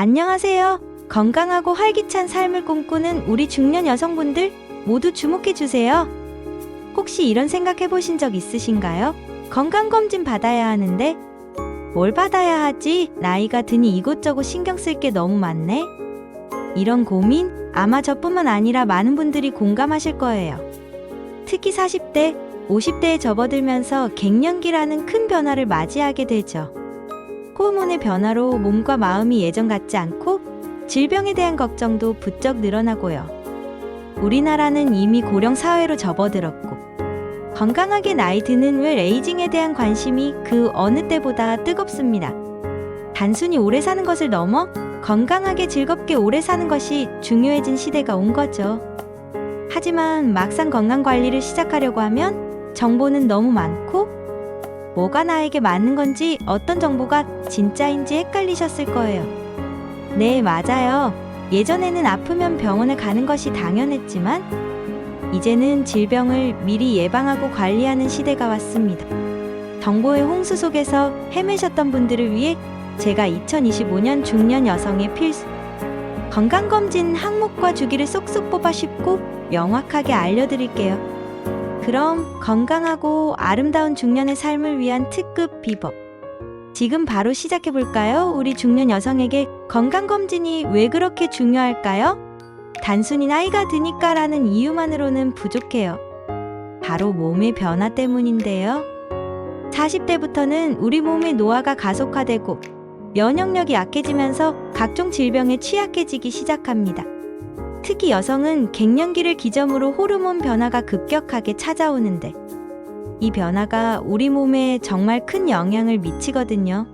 안녕하세요. 건강하고 활기찬 삶을 꿈꾸는 우리 중년 여성분들 모두 주목해주세요. 혹시 이런 생각 해보신 적 있으신가요? 건강검진 받아야 하는데 뭘 받아야 하지? 나이가 드니 이곳저곳 신경 쓸 게 너무 많네. 이런 고민 아마 저뿐만 아니라 많은 분들이 공감하실 거예요. 특히 40대, 50대에 접어들면서 갱년기라는 큰 변화를 맞이하게 되죠. 호르몬의 변화로 몸과 마음이 예전 같지 않고 질병에 대한 걱정도 부쩍 늘어나고요. 우리나라는 이미 고령 사회로 접어들었고 건강하게 나이 드는 웰 에이징에 대한 관심이 그 어느 때보다 뜨겁습니다. 단순히 오래 사는 것을 넘어 건강하게 즐겁게 오래 사는 것이 중요해진 시대가 온 거죠. 하지만 막상 건강관리를 시작하려고 하면 정보는 너무 많고 뭐가 나에게 맞는 건지 어떤 정보가 진짜인지 헷갈리셨을 거예요. 네, 맞아요. 예전에는 아프면 병원에 가는 것이 당연했지만 이제는 질병을 미리 예방하고 관리하는 시대가 왔습니다. 정보의 홍수 속에서 헤매셨던 분들을 위해 제가 2025년 중년 여성의 필수 건강검진 항목과 주기를 쏙쏙 뽑아 쉽고 명확하게 알려드릴게요. 그럼 건강하고 아름다운 중년의 삶을 위한 특급 비법 지금 바로 시작해볼까요? 우리 중년 여성에게 건강검진이 왜 그렇게 중요할까요? 단순히 나이가 드니까라는 이유만으로는 부족해요. 바로 몸의 변화 때문인데요. 40대부터는 우리 몸의 노화가 가속화되고 면역력이 약해지면서 각종 질병에 취약해지기 시작합니다. 특히 여성은 갱년기를 기점으로 호르몬 변화가 급격하게 찾아오는데 이 변화가 우리 몸에 정말 큰 영향을 미치거든요.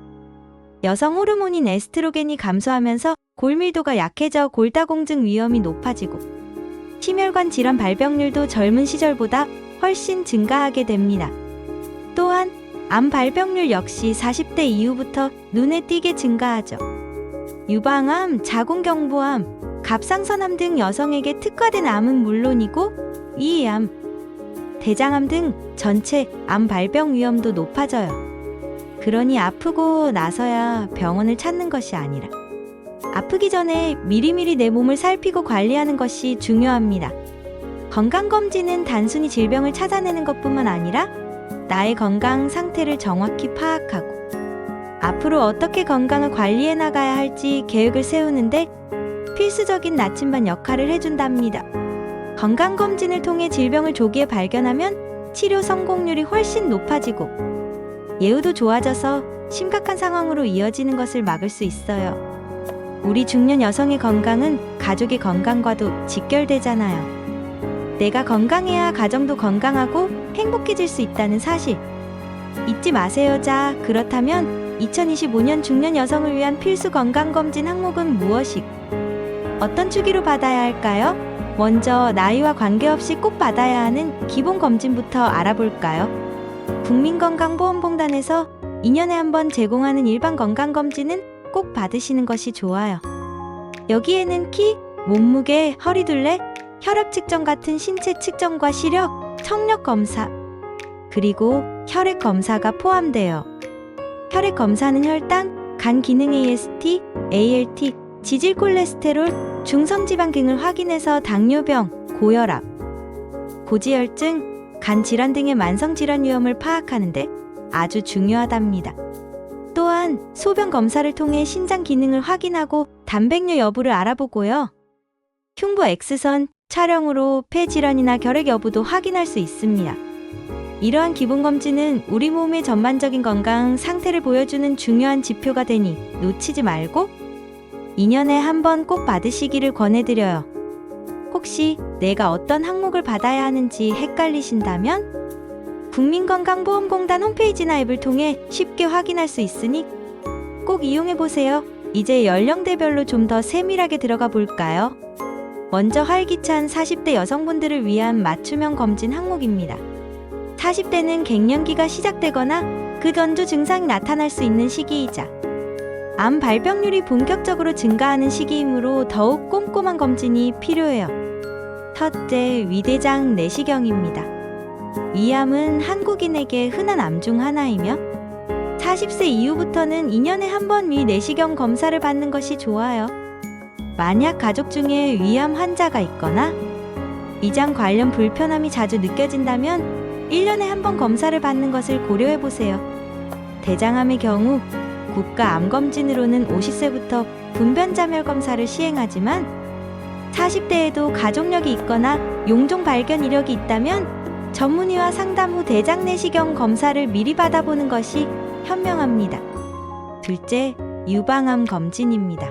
여성 호르몬인 에스트로겐이 감소하면서 골밀도가 약해져 골다공증 위험이 높아지고 심혈관 질환 발병률도 젊은 시절보다 훨씬 증가하게 됩니다. 또한 암 발병률 역시 40대 이후부터 눈에 띄게 증가하죠. 유방암, 자궁경부암, 갑상선암 등 여성에게 특화된 암은 물론이고 이암, 대장암 등 전체 암 발병 위험도 높아져요. 그러니 아프고 나서야 병원을 찾는 것이 아니라 아프기 전에 미리미리 내 몸을 살피고 관리하는 것이 중요합니다. 건강검진은 단순히 질병을 찾아내는 것뿐만 아니라 나의 건강 상태를 정확히 파악하고 앞으로 어떻게 건강을 관리해 나가야 할지 계획을 세우는데 필수적인 나침반 역할을 해준답니다. 건강검진을 통해 질병을 조기에 발견하면 치료 성공률이 훨씬 높아지고 예후도 좋아져서 심각한 상황으로 이어지는 것을 막을 수 있어요. 우리 중년 여성의 건강은 가족의 건강과도 직결되잖아요. 내가 건강해야 가정도 건강하고 행복해질 수 있다는 사실 잊지 마세요. 자, 그렇다면 2025년 중년 여성을 위한 필수 건강검진 항목은 무엇이고 어떤 주기로 받아야 할까요? 먼저 나이와 관계없이 꼭 받아야 하는 기본 검진부터 알아볼까요? 국민건강보험공단에서 2년에 한 번 제공하는 일반 건강검진은 꼭 받으시는 것이 좋아요. 여기에는 키, 몸무게, 허리둘레, 혈압 측정 같은 신체 측정과 시력, 청력 검사, 그리고 혈액 검사가 포함돼요. 혈액 검사는 혈당, 간 기능 AST, ALT, 지질 콜레스테롤, 중성지방등을 확인해서 당뇨병, 고혈압, 고지혈증, 간 질환 등의 만성 질환 위험을 파악하는데 아주 중요하답니다. 또한 소변 검사를 통해 신장 기능을 확인하고 단백뇨 여부를 알아보고요. 흉부 X선 촬영으로 폐 질환이나 결핵 여부도 확인할 수 있습니다. 이러한 기본 검진은 우리 몸의 전반적인 건강 상태를 보여주는 중요한 지표가 되니 놓치지 말고 2년에 한 번 꼭 받으시기를 권해드려요. 혹시 내가 어떤 항목을 받아야 하는지 헷갈리신다면 국민건강보험공단 홈페이지나 앱을 통해 쉽게 확인할 수 있으니 꼭 이용해보세요. 이제 연령대별로 좀 더 세밀하게 들어가 볼까요? 먼저 활기찬 40대 여성분들을 위한 맞춤형 검진 항목입니다. 40대는 갱년기가 시작되거나 그 전조 증상이 나타날 수 있는 시기이자 암 발병률이 본격적으로 증가하는 시기이므로 더욱 꼼꼼한 검진이 필요해요. 첫째, 위대장 내시경입니다. 위암은 한국인에게 흔한 암 중 하나이며 40세 이후부터는 2년에 한 번 위 내시경 검사를 받는 것이 좋아요. 만약 가족 중에 위암 환자가 있거나 위장 관련 불편함이 자주 느껴진다면 1년에 한 번 검사를 받는 것을 고려해 보세요. 대장암의 경우 국가암검진으로는 50세부터 분변자멸 검사를 시행하지만 40대에도 가족력이 있거나 용종 발견 이력이 있다면 전문의와 상담 후 대장 내시경 검사를 미리 받아보는 것이 현명합니다. 둘째, 유방암 검진입니다.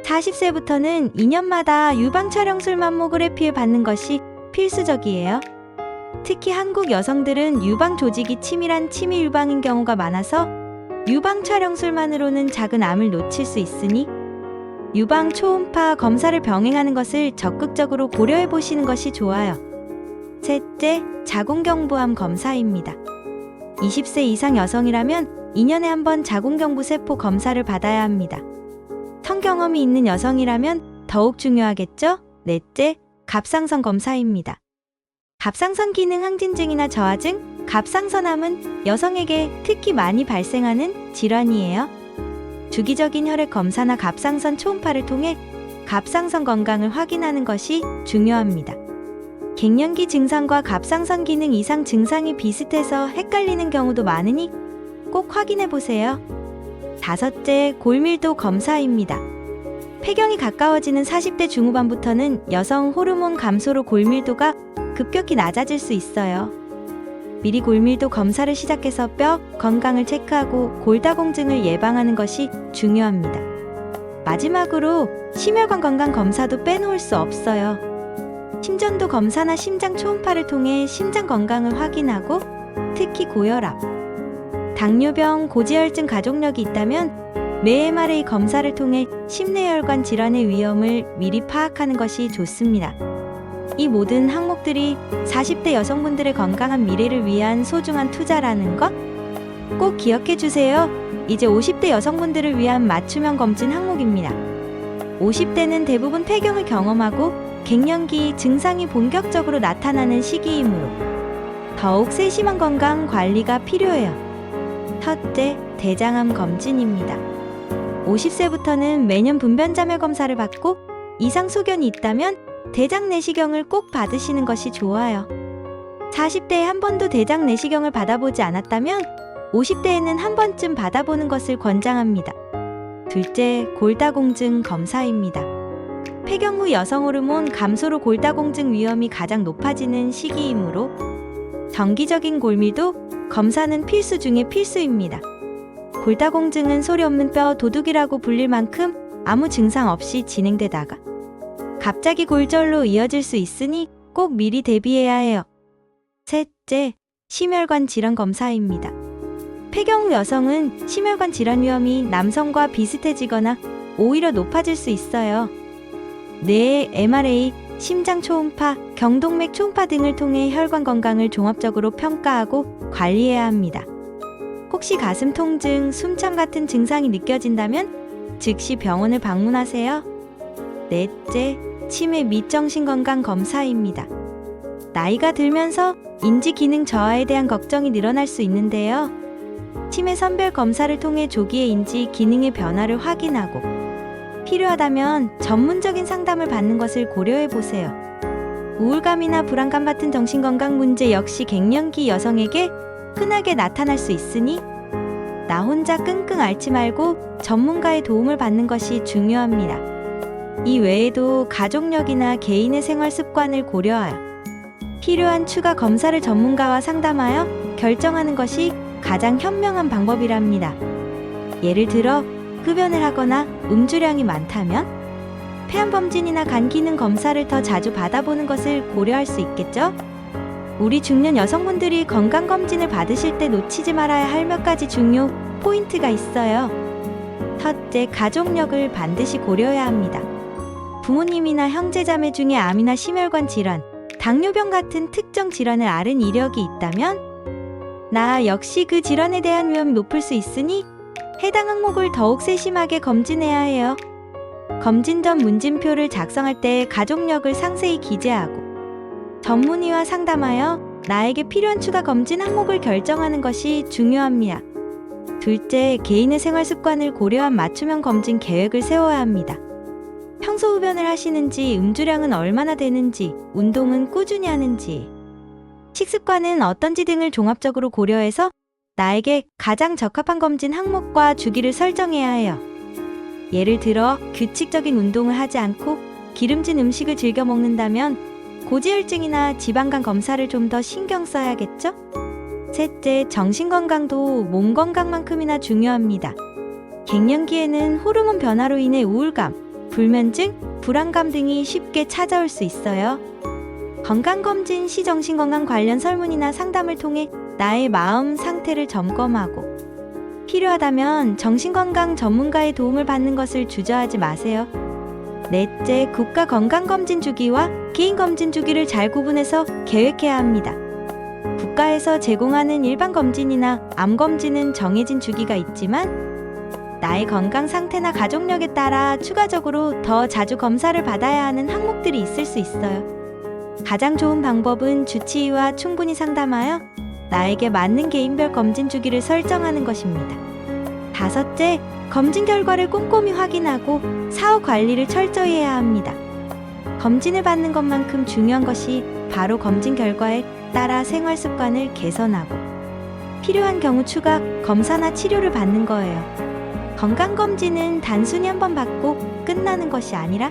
40세부터는 2년마다 유방 촬영술 맘모그래피를 받는 것이 필수적이에요. 특히 한국 여성들은 유방 조직이 치밀한 치미 유방인 경우가 많아서 유방 촬영술만으로는 작은 암을 놓칠 수 있으니 유방 초음파 검사를 병행하는 것을 적극적으로 고려해 보시는 것이 좋아요. 셋째, 자궁경부암 검사입니다. 20세 이상 여성이라면 2년에 한 번 자궁경부 세포 검사를 받아야 합니다. 성경험이 있는 여성이라면 더욱 중요하겠죠? 넷째, 갑상선 검사입니다. 갑상선 기능 항진증이나 저하증, 갑상선암은 여성에게 특히 많이 발생하는 질환이에요. 주기적인 혈액 검사나 갑상선 초음파를 통해 갑상선 건강을 확인하는 것이 중요합니다. 갱년기 증상과 갑상선 기능 이상 증상이 비슷해서 헷갈리는 경우도 많으니 꼭 확인해 보세요. 다섯째, 골밀도 검사입니다. 폐경이 가까워지는 40대 중후반부터는 여성 호르몬 감소로 골밀도가 급격히 낮아질 수 있어요. 미리 골밀도 검사를 시작해서 뼈 건강을 체크하고 골다공증을 예방하는 것이 중요합니다. 마지막으로 심혈관 건강 검사도 빼놓을 수 없어요. 심전도 검사나 심장 초음파를 통해 심장 건강을 확인하고 특히 고혈압, 당뇨병, 고지혈증 가족력이 있다면 매 MRA 검사를 통해 심내혈관 질환의 위험을 미리 파악하는 것이 좋습니다. 이 모든 항목들이 40대 여성분들의 건강한 미래를 위한 소중한 투자라는 것 꼭 기억해 주세요. 이제 50대 여성분들을 위한 맞춤형 검진 항목입니다. 50대는 대부분 폐경을 경험하고 갱년기 증상이 본격적으로 나타나는 시기이므로 더욱 세심한 건강 관리가 필요해요. 첫째, 대장암 검진입니다. 50세부터는 매년 분변자멸 검사를 받고 이상 소견이 있다면 대장 내시경을 꼭 받으시는 것이 좋아요. 40대에 한 번도 대장 내시경을 받아보지 않았다면 50대에는 한 번쯤 받아보는 것을 권장합니다. 둘째, 골다공증 검사입니다. 폐경 후 여성 호르몬 감소로 골다공증 위험이 가장 높아지는 시기이므로 정기적인 골밀도 검사는 필수 중에 필수입니다. 골다공증은 소리 없는 뼈 도둑이라고 불릴 만큼 아무 증상 없이 진행되다가 갑자기 골절로 이어질 수 있으니 꼭 미리 대비해야 해요. 셋째, 심혈관 질환 검사입니다. 폐경 후 여성은 심혈관 질환 위험이 남성과 비슷해지거나 오히려 높아질 수 있어요. 뇌의 MRA, 심장 초음파, 경동맥 초음파 등을 통해 혈관 건강을 종합적으로 평가하고 관리해야 합니다. 혹시 가슴 통증, 숨참 같은 증상이 느껴진다면 즉시 병원을 방문하세요. 넷째, 치매 및 정신건강 검사입니다. 나이가 들면서 인지 기능 저하에 대한 걱정이 늘어날 수 있는데요. 치매 선별 검사를 통해 조기에 인지 기능의 변화를 확인하고 필요하다면 전문적인 상담을 받는 것을 고려해 보세요. 우울감이나 불안감 같은 정신건강 문제 역시 갱년기 여성에게 흔하게 나타날 수 있으니 나 혼자 끙끙 앓지 말고 전문가의 도움을 받는 것이 중요합니다. 이 외에도 가족력이나 개인의 생활 습관을 고려하여 필요한 추가 검사를 전문가와 상담하여 결정하는 것이 가장 현명한 방법이랍니다. 예를 들어 흡연을 하거나 음주량이 많다면 폐암검진이나 간 기능 검사를 더 자주 받아보는 것을 고려할 수 있겠죠? 우리 중년 여성분들이 건강검진을 받으실 때 놓치지 말아야 할 몇 가지 중요 포인트가 있어요. 첫째, 가족력을 반드시 고려해야 합니다. 부모님이나 형제자매 중에 암이나 심혈관 질환, 당뇨병 같은 특정 질환을 앓은 이력이 있다면 나 역시 그 질환에 대한 위험이 높을 수 있으니 해당 항목을 더욱 세심하게 검진해야 해요. 검진 전 문진표를 작성할 때 가족력을 상세히 기재하고 전문의와 상담하여 나에게 필요한 추가 검진 항목을 결정하는 것이 중요합니다. 둘째, 개인의 생활 습관을 고려한 맞춤형 검진 계획을 세워야 합니다. 평소 흡연을 하시는지, 음주량은 얼마나 되는지, 운동은 꾸준히 하는지, 식습관은 어떤지 등을 종합적으로 고려해서 나에게 가장 적합한 검진 항목과 주기를 설정해야 해요. 예를 들어 규칙적인 운동을 하지 않고 기름진 음식을 즐겨 먹는다면 고지혈증이나 지방간 검사를 좀 더 신경 써야겠죠? 셋째, 정신건강도 몸 건강만큼이나 중요합니다. 갱년기에는 호르몬 변화로 인해 우울감, 불면증, 불안감 등이 쉽게 찾아올 수 있어요. 건강검진 시 정신건강 관련 설문이나 상담을 통해 나의 마음 상태를 점검하고 필요하다면 정신건강 전문가의 도움을 받는 것을 주저하지 마세요. 넷째, 국가건강검진 주기와 개인검진 주기를 잘 구분해서 계획해야 합니다. 국가에서 제공하는 일반검진이나 암검진은 정해진 주기가 있지만 나의 건강 상태나 가족력에 따라 추가적으로 더 자주 검사를 받아야 하는 항목들이 있을 수 있어요. 가장 좋은 방법은 주치의와 충분히 상담하여 나에게 맞는 개인별 검진 주기를 설정하는 것입니다. 다섯째, 검진 결과를 꼼꼼히 확인하고 사후 관리를 철저히 해야 합니다. 검진을 받는 것만큼 중요한 것이 바로 검진 결과에 따라 생활 습관을 개선하고 필요한 경우 추가 검사나 치료를 받는 거예요. 건강검진은 단순히 한번 받고 끝나는 것이 아니라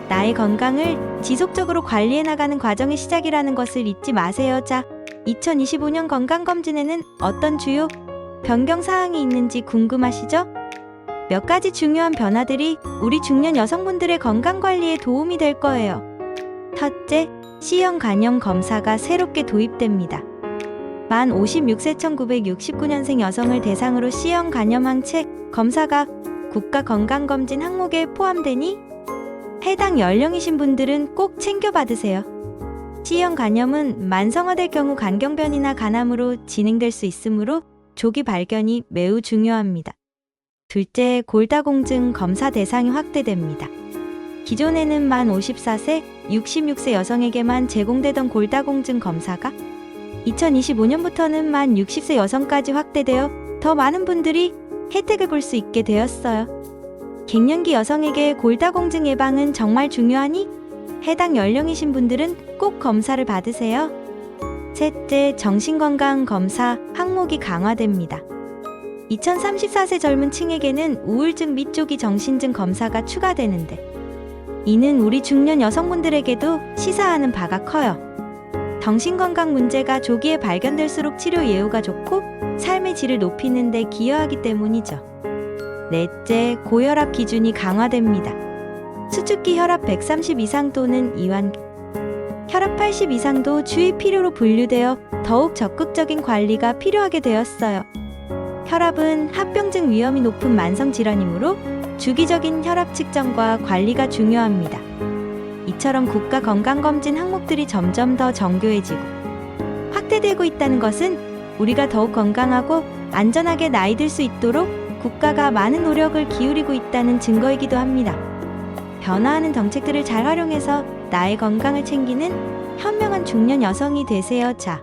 나의 건강을 지속적으로 관리해 나가는 과정의 시작이라는 것을 잊지 마세요. 자, 2025년 건강검진에는 어떤 주요 변경 사항이 있는지 궁금하시죠? 몇 가지 중요한 변화들이 우리 중년 여성분들의 건강관리에 도움이 될 거예요. 첫째, C형 간염 검사가 새롭게 도입됩니다. 만 56세 1969년생 여성을 대상으로 C형 간염 항체 검사가 국가건강검진 항목에 포함되니 해당 연령이신 분들은 꼭 챙겨 받으세요. C형 간염은 만성화될 경우 간경변이나 간암으로 진행될 수 있으므로 조기 발견이 매우 중요합니다. 둘째, 골다공증 검사 대상이 확대됩니다. 기존에는 만 54세, 66세 여성에게만 제공되던 골다공증 검사가 2025년부터는 만 60세 여성까지 확대되어 더 많은 분들이 혜택을 볼 수 있게 되었어요. 갱년기 여성에게 골다공증 예방은 정말 중요하니 해당 연령이신 분들은 꼭 검사를 받으세요. 셋째, 정신건강 검사 항목이 강화됩니다. 2034세 젊은 층에게는 우울증 및 조기 정신증 검사가 추가되는데 이는 우리 중년 여성분들에게도 시사하는 바가 커요. 정신건강 문제가 조기에 발견될수록 치료 예후가 좋고 삶의 질을 높이는 데 기여하기 때문이죠. 넷째, 고혈압 기준이 강화됩니다. 수축기 혈압 130 이상 또는 이완 혈압 80 이상도 주의 필요로 분류되어 더욱 적극적인 관리가 필요하게 되었어요. 혈압은 합병증 위험이 높은 만성질환이므로 주기적인 혈압 측정과 관리가 중요합니다. 이처럼 국가건강검진 항목들이 점점 더 정교해지고 확대되고 있다는 것은 우리가 더욱 건강하고 안전하게 나이 들 수 있도록 국가가 많은 노력을 기울이고 있다는 증거이기도 합니다. 변화하는 정책들을 잘 활용해서 나의 건강을 챙기는 현명한 중년 여성이 되세요. 자,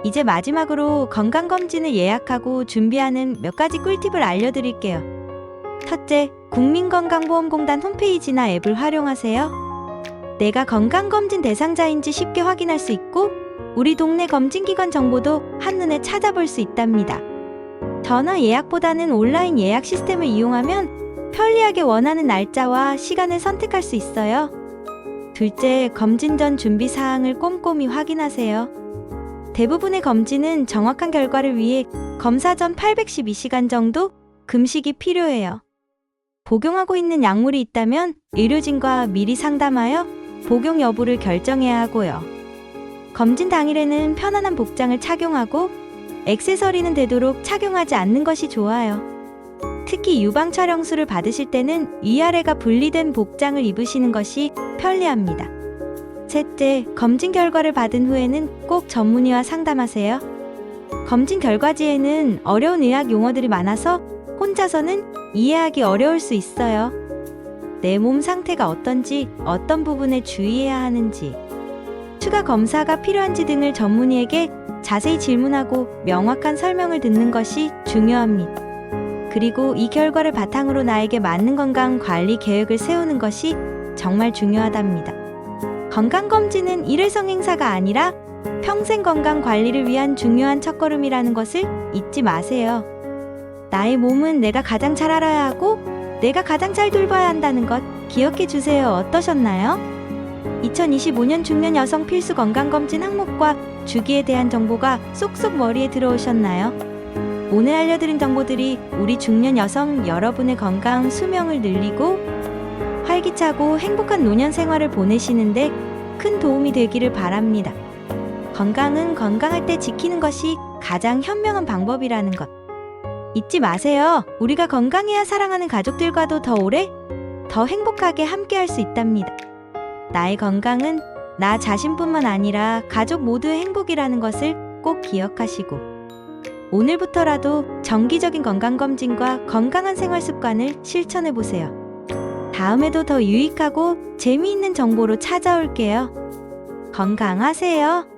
이제 마지막으로 건강검진을 예약하고 준비하는 몇 가지 꿀팁을 알려드릴게요. 첫째, 국민건강보험공단 홈페이지나 앱을 활용하세요. 내가 건강검진 대상자인지 쉽게 확인할 수 있고 우리 동네 검진기관 정보도 한눈에 찾아볼 수 있답니다. 전화 예약보다는 온라인 예약 시스템을 이용하면 편리하게 원하는 날짜와 시간을 선택할 수 있어요. 둘째, 검진 전 준비 사항을 꼼꼼히 확인하세요. 대부분의 검진은 정확한 결과를 위해 검사 전 812시간 정도 금식이 필요해요. 복용하고 있는 약물이 있다면 의료진과 미리 상담하여 복용 여부를 결정해야 하고요. 검진 당일에는 편안한 복장을 착용하고 액세서리는 되도록 착용하지 않는 것이 좋아요. 특히 유방 촬영술을 받으실 때는 위아래가 분리된 복장을 입으시는 것이 편리합니다. 셋째, 검진 결과를 받은 후에는 꼭 전문의와 상담하세요. 검진 결과지에는 어려운 의학 용어들이 많아서 혼자서는 이해하기 어려울 수 있어요. 내 몸 상태가 어떤지, 어떤 부분에 주의해야 하는지, 추가 검사가 필요한지 등을 전문의에게 자세히 질문하고 명확한 설명을 듣는 것이 중요합니다. 그리고 이 결과를 바탕으로 나에게 맞는 건강 관리 계획을 세우는 것이 정말 중요하답니다. 건강검진은 일회성 행사가 아니라 평생 건강 관리를 위한 중요한 첫걸음이라는 것을 잊지 마세요. 나의 몸은 내가 가장 잘 알아야 하고 내가 가장 잘 돌봐야 한다는 것 기억해 주세요. 어떠셨나요? 2025년 중년 여성 필수 건강검진 항목과 주기에 대한 정보가 쏙쏙 머리에 들어오셨나요? 오늘 알려드린 정보들이 우리 중년 여성 여러분의 건강 수명을 늘리고 활기차고 행복한 노년 생활을 보내시는데 큰 도움이 되기를 바랍니다. 건강은 건강할 때 지키는 것이 가장 현명한 방법이라는 것 잊지 마세요. 우리가 건강해야 사랑하는 가족들과도 더 오래, 더 행복하게 함께할 수 있답니다. 나의 건강은 나 자신뿐만 아니라 가족 모두의 행복이라는 것을 꼭 기억하시고 오늘부터라도 정기적인 건강검진과 건강한 생활 습관을 실천해보세요. 다음에도 더 유익하고 재미있는 정보로 찾아올게요. 건강하세요.